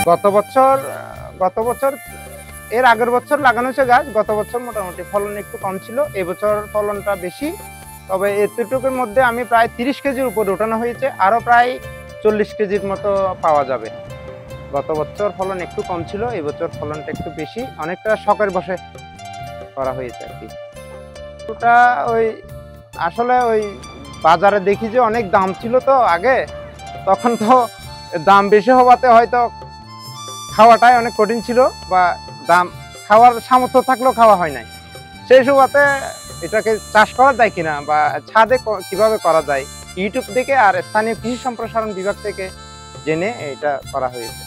গত বছর গত বছর এর আগের বছর লাগানো হয়েছে গাছ। গত বছর মোটামুটি ফলন একটু কম ছিল, এবছর ফলনটা বেশি। তবে এতটুকুর মধ্যে আমি প্রায় 30 কেজির উপরে ওঠানো হয়েছে, আরও প্রায় 40 কেজির মতো পাওয়া যাবে। গত বছর ফলন একটু কম ছিল, এবছর ফলনটা একটু বেশি, অনেকটা শখের বশে করা হয়েছে আর কি। ওটা ওই আসলে ওই বাজারে দেখি যে অনেক দাম ছিল তো আগে, তখন তো দাম বেশি হওয়াতে হয়তো খাওয়াটাই অনেক কঠিন ছিল, বা দাম খাওয়ার সামর্থ্য থাকলেও খাওয়া হয় নাই। সেই সুবাদে এটাকে চাষ করা যায় কিনা বা ছাদে কিভাবে করা যায়, ইউটিউব থেকে আর স্থানীয় কৃষি সম্প্রসারণ বিভাগ থেকে জেনে এটা করা হয়েছে।